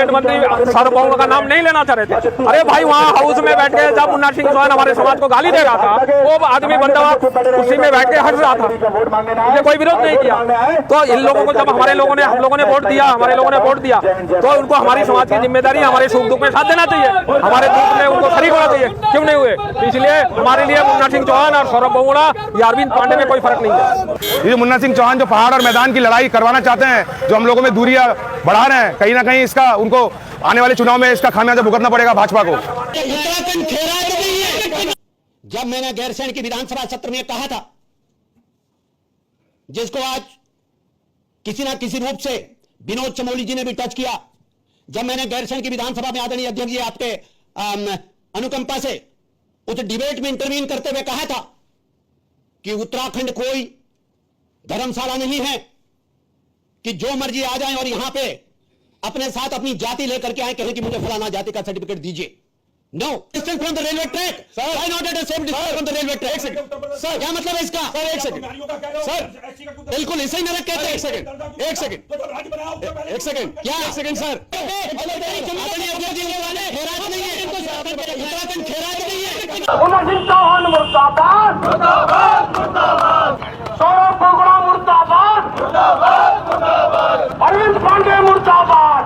मंत्री सार्वभौम का नाम नहीं लेना चाह रहे थे। अरे भाई वहाँ हाउस में बैठ के जब मुन्ना सिंह चौहान हमारे समाज को गाली दे रहा था, वो आदमी बंदा कुर्सी में बैठ के हंस रहा था, ये कोई विरोध नहीं किया। तो इन लोगों को जब हम लोगों ने वोट दिया, तो उनको हमारी समाज की जिम्मेदारी हमारे सुख दुख में साथ देना चाहिए, हमारे दुख में उनको शरीक होना चाहिए। क्यों नहीं हुए? इसलिए हमारे लिए मुन्ना सिंह चौहान और सौरभ बहुगुणा या अरविंद पांडे में कोई फर्क नहीं है। ये मुन्ना सिंह चौहान जो पहाड़ और मैदान की लड़ाई करवाना चाहते हैं, जो हम लोगों में दूरियां बढ़ा रहे हैं, कहीं ना कहीं इसका उनको आने वाले चुनाव में इसका खामियाजा भुगतना पड़ेगा भाजपा को। जब मैंने गैरसैंण की विधानसभा सत्र में कहा था, जिसको आज किसी ना किसी रूप से विनोद चमोली जी ने भी टच किया, जब मैंने गैरसैंण की विधानसभा में आदरणीय अध्यक्ष जी आपके अनुकंपा से उस डिबेट में इंटरवीन करते हुए कहा था कि उत्तराखंड कोई धर्मशाला नहीं है कि जो मर्जी आ जाए और यहां पे अपने साथ अपनी जाति लेकर के आए, कहें कि मुझे फलाना जाति का सर्टिफिकेट दीजिए। No distance from the railway track, why not at the same distance from the railway track? Sir क्या मतलब है इसका? सर एक सेकंड सर, बिल्कुल इसे ही नरक कहते हैं। एक सेकंड क्या? एक सेकंड सर, उत्तराखंड खैरात नहीं है। मुन्ना सिंह चौहान मुर्दाबाद, सौरभ बहुगुणा मुर्दाबाद, अरविंद पांडे मुर्दाबाद।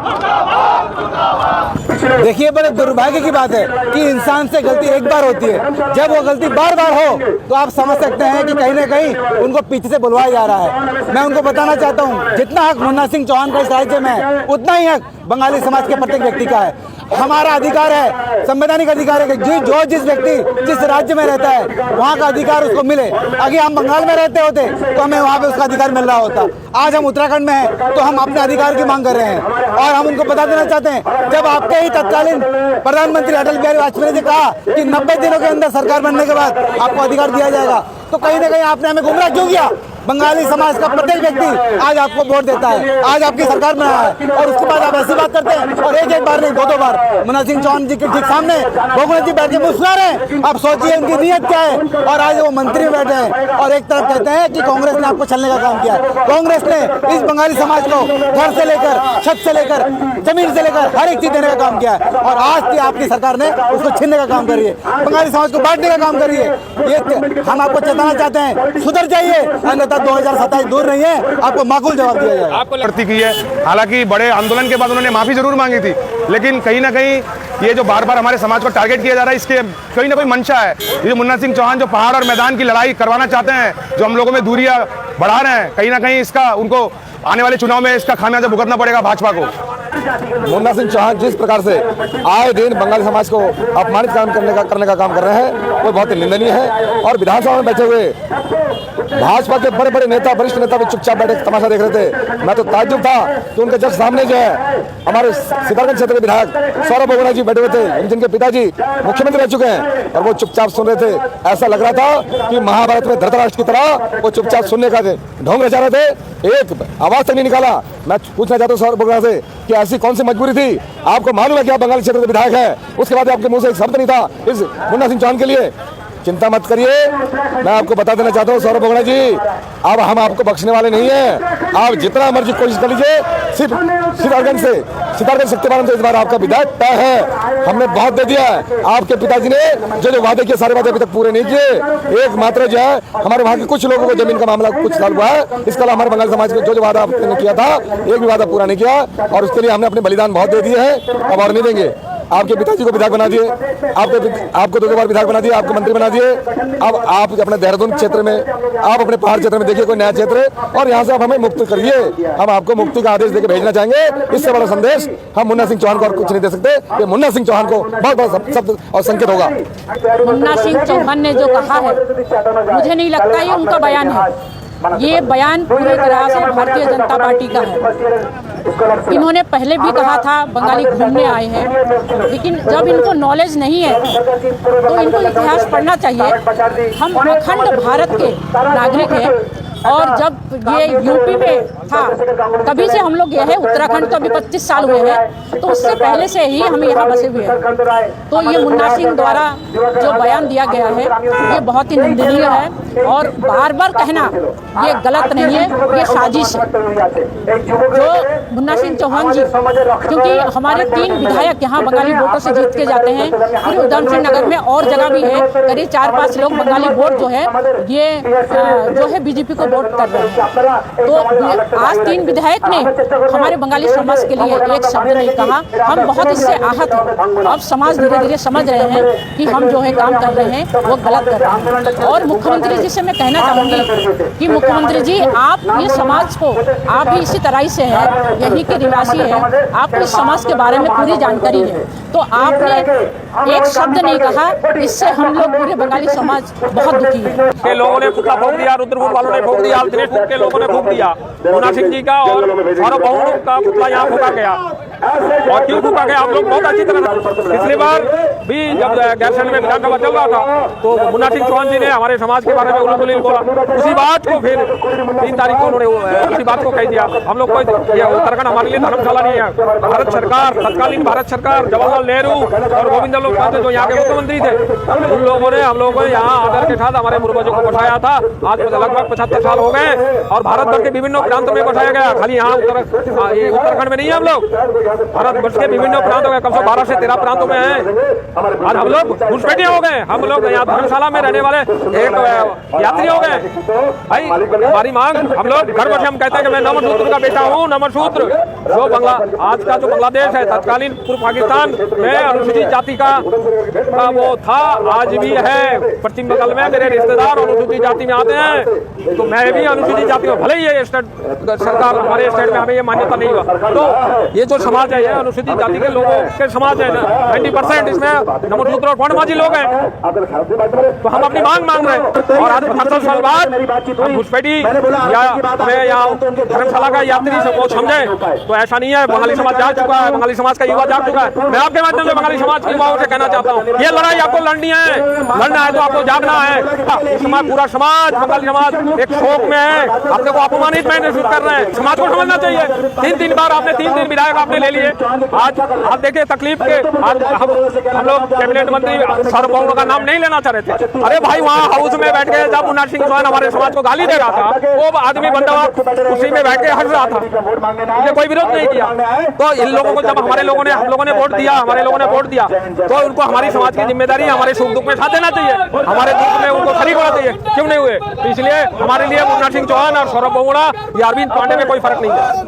देखिए, बड़े दुर्भाग्य की बात है कि इंसान से गलती एक बार होती है, जब वो गलती बार बार हो तो आप समझ सकते हैं कि कहीं ना कहीं उनको पीछे से बुलवाया जा रहा है। मैं उनको बताना चाहता हूँ, जितना हक मुन्ना सिंह चौहान का इस राज्य में है, उतना ही हक बंगाली समाज के प्रत्येक व्यक्ति का है। हमारा अधिकार है, संवैधानिक अधिकार है कि जो जिस व्यक्ति जिस राज्य में रहता है वहाँ का अधिकार उसको मिले। अगर हम बंगाल में रहते होते तो हमें वहाँ पे उसका अधिकार मिल रहा होता। आज हम उत्तराखंड में हैं तो हम अपने अधिकार की मांग कर रहे हैं, और हम उनको बता देना चाहते हैं, जब आपके ही तत्कालीन प्रधानमंत्री अटल बिहारी वाजपेयी ने कहा कि 90 दिनों के अंदर सरकार बनने के बाद आपको अधिकार दिया जाएगा, तो कहीं ना कहीं आपने हमें गुमराह क्यों किया? बंगाली समाज का प्रत्येक व्यक्ति आज आपको वोट देता है, आज आपकी सरकार में आया है, और उसके बाद आप ऐसी बात करते हैं, और एक बार नहीं दो बार मुन्ना सिंह चौहान जी के ठीक सामने बहुगुणा जी बैठ के मुस्कुरा रहे हैं। आप सोचिए उनकी नीयत क्या है। और आज वो मंत्री में बैठे हैं और एक तरफ कहते हैं कि कांग्रेस ने आपको छलने का काम किया है। कांग्रेस ने इस बंगाली समाज को घर से लेकर, छत से लेकर, जमीन से लेकर हर एक चीज देने का काम किया है, और आज की आपकी सरकार ने उसको छीनने का काम करी है, बंगाली समाज को बांटने का काम करी है। ये हम आपको चेताना चाहते हैं, सुधर जाइए, अन्यथा 2027 दूर नहीं है, आपको माकूल जवाब दिया जाएगा। आपको लगती की है, हालांकि बड़े आंदोलन के बाद उन्होंने माफी जरूर मांगी थी, लेकिन कहीं ना कहीं ये जो बार बार हमारे समाज को टारगेट किया जा रहा है, इसके कोई ना कोई मंशा है। ये मुन्ना सिंह चौहान जो पहाड़ और मैदान की लड़ाई करवाना चाहते हैं, जो हम लोगों में दूरियां बढ़ा रहे हैं, कहीं ना कहीं इसका उनको आने वाले चुनाव में इसका खामियाजा भुगतना पड़ेगा भाजपा को। मुन्ना सिंह चौहान जिस प्रकार से आए दिन बंगाली समाज को अपमानित करने का काम कर रहे हैं, वो बहुत ही निंदनीय है। और विधानसभा में बैठे हुए भाजपा के बड़े बड़े नेता, वरिष्ठ नेता भी चुपचाप बैठे तमाशा देख रहे थे। मैं तो ताज्जुब था कि उनके जस्ट सामने जो है हमारे सितारगंज क्षेत्र के विधायक सौरभ बहुगुणा जी बैठे हुए थे, जिनके पिताजी मुख्यमंत्री रह चुके हैं, और वो चुपचाप सुन रहे थे। ऐसा लग रहा था कि महाभारत में धृतराष्ट्र की तरह वो चुपचाप सुनने का ढोंग रचा रहे थे, एक आवाज तक नहीं निकाला। मैं पूछना चाहता हूँ सौरभ बहुगुणा से कि ऐसी कौन सी मजबूरी थी? आपको मालूम है कि आप बंगाली क्षेत्र के विधायक हैं, उसके बाद आपके मुंह से एक शब्द नहीं था इस मुन्ना सिंह चौहान के लिए। चिंता मत करिए, मैं आपको बता देना चाहता हूँ सौरभ बहुगुणा जी, अब हम आपको बख्शने वाले नहीं हैं। आप जितना मर्जी कोशिश कर लीजिए, सिर्फ सितारगंज शक्तिपालन से इस बार आपका विधायक तय है। हमने बहुत दे दिया है। आपके पिताजी ने जो वादे किए, सारे वादे अभी तक पूरे नहीं किए। एकमात्र जो है हमारे वहाँ के कुछ लोगों को जमीन का मामला कुछ साल हुआ है, इसके अलावा हमारे बंगाल समाज को जो वादा आपने किया था, एक भी वादा पूरा नहीं किया, और उसके लिए हमने अपने बलिदान बहुत दे दिए हैं, अब और नहीं देंगे। आपके पिताजी को विधायक बना दिए, आपको 2 बार विधायक बना दिए, आपको मंत्री बना दिए। अब आप अपने देहरादून क्षेत्र में, आप अपने पहाड़ क्षेत्र में देखिए कोई नया क्षेत्र है, और यहाँ से आप हमें मुक्त करिए। हम आपको मुक्ति का आदेश देकर भेजना चाहेंगे। इससे बड़ा संदेश हम मुन्ना सिंह चौहान को और कुछ नहीं दे सकते। ये मुन्ना सिंह चौहान को बहुत बड़ा शब्द और संकेत होगा। मुन्ना सिंह चौहान ने जो कहा है, मुझे नहीं लगता ये उनका बयान है। ये बयान पूरी तरह से भारतीय जनता पार्टी का है। इन्होंने पहले भी कहा था बंगाली घूमने आए हैं, लेकिन जब इनको नॉलेज नहीं है तो इनको इतिहास पढ़ना चाहिए। हम अखंड भारत के नागरिक हैं, और जब ये यूपी में था तभी से हम लोग गए हैं। उत्तराखंड तो अभी 25 साल हुए हैं, तो उससे पहले से ही हम यहाँ बसे हुए हैं। तो ये मुन्ना सिंह द्वारा जो बयान दिया गया है, ये बहुत ही निंदनीय है। और बार बार कहना ये गलत नहीं है, ये साजिश है। जो मुन्ना सिंह चौहान जी, क्योंकि हमारे 3 विधायक यहाँ बंगाली वोटों से जीत के जाते हैं, पूरे उधम सिंह नगर में और जगह भी है, करीब 4-5 लोग बंगाली वोट जो है ये जो है बीजेपी को वोट कर रहे हैं। तो आज 3 विधायक ने हमारे बंगाली समाज के लिए एक शब्द नहीं कहा। हम बहुत इससे आहत हैं। अब समाज धीरे धीरे समझ रहे हैं कि हम जो है काम कर रहे हैं वो गलत कर रहे हैं। और मुख्यमंत्री जी से मैं कहना चाहूँगी कि मुख्यमंत्री जी, आप ये समाज को, आप भी इसी तरह से हैं, यहीं के निवासी हैं, आपको इस समाज के बारे में पूरी जानकारी है, तो आपने एक शब्द नहीं कहा, इससे हम लोग पूरे बंगाली समाज बहुत दुखी है। के लोगों ने पुतला फूंक दिया, रुद्रपुर वालों ने फूंक दिया, दिनेशपुर के लोगों ने फूंक दिया, मुन्ना सिंह जी का और सार्वभौम का पुतला यहाँ फूंका गया। और क्यों फूंका गया, आप लोग बहुत अच्छी तरह, पिछली बार भी जब गैरसैंण में विधानसभा चल रहा था तो मुन्ना सिंह चौहान जी ने हमारे समाज के बारे में उल्लू बोला, उसी बात को फिर 3 तारीख को उन्होंने उसी बात को कह दिया। हम लोग को उत्तराखंड हमारे लिए धर्मशाला नहीं है। भारत सरकार, तत्कालीन भारत सरकार, जवाहरलाल नेहरू और गोविंद वल्लभ पंत जो यहाँ के मुख्यमंत्री थे, उन लोगों ने हम लोगों को यहाँ आदर के साथ हमारे पूर्वजों को बैठाया था। आज लगभग 75 साल हो गए और भारत भर के विभिन्न प्रांतों में बैठाया गया। खाली यहाँ उत्तराखंड में नहीं है, हम लोग भारत वर्ष के विभिन्न प्रांतों में, कम से 12 से 13 प्रांतों में हैं। और हम लोग घुसपैठिए हो गए, हम लोग यहाँ धर्मशाला में रहने वाले एक यात्री हो गए। भाई हमारी मांग, हम लोग घर बैठे हम कहते हैं कि मैं नमसूत्र का बेटा हूँ। नमसूत्र जो आज का जो बांग्लादेश है, तत्कालीन पूर्व पाकिस्तान में अनुसूचित जाति का वो था, आज भी है। पश्चिम बंगाल में मेरे रिश्तेदार अनुसूचित जाति में आते हैं, तो मैं भी अनुसूचित जाति में, भले ही ये स्टेट सरकार हमारे स्टेट में हमें ये मान्यता नहीं हुआ, तो ये जो समाज है, ये अनुसूचित जाति के लोगों के समाज है, 90% इसमें नमसूत्र और फंडमाजी लोग हैं। तो हम अपनी मांग मांग रहे हैं और आज 75 साल बाद हम घुसपैठी या हमें यहाँ धर्मशाला का यात्री को समझे, तो ऐसा नहीं है। बंगाली समाज जा चुका है, बंगाली समाज का युवा जा चुका है। मैं आपके माध्यम से बंगाली समाज के युवाओं से कहना चाहता हूँ, ये लड़ाई आपको लड़नी है, लड़ना है तो आपको जागना है। समाज, पूरा समाज, बंगाली समाज एक शोक में है, अपने को अपमानित महसूस कर रहे हैं। समाज को समझना चाहिए। 3 बार आपने 3 विधायक आपने ले लिए। आज आप देखिए तकलीफ के, आज हम लोग कैबिनेट मंत्री सार्वभौम का नाम नहीं लेना चाह रहे थे। अरे भाई वहाँ हाउस में बैठ के जब मुन्ना सिंह चौहान हमारे समाज को गाली दे रहा था, वो आदमी बंदा उसी में बैठ के हंस रहा था, मुझे कोई विरोध नहीं किया। तो इन लोगों को जब हम लोगों ने वोट दिया, तो उनको हमारी समाज की जिम्मेदारी हमारे सुख दुख में साथ देना चाहिए, हमारे दुख में उनको शरीक होना चाहिए। क्यों नहीं हुए? तो इसलिए हमारे लिए मुन्ना सिंह चौहान और सार्वभौम या अरविंद पांडे में कोई फर्क नहीं है।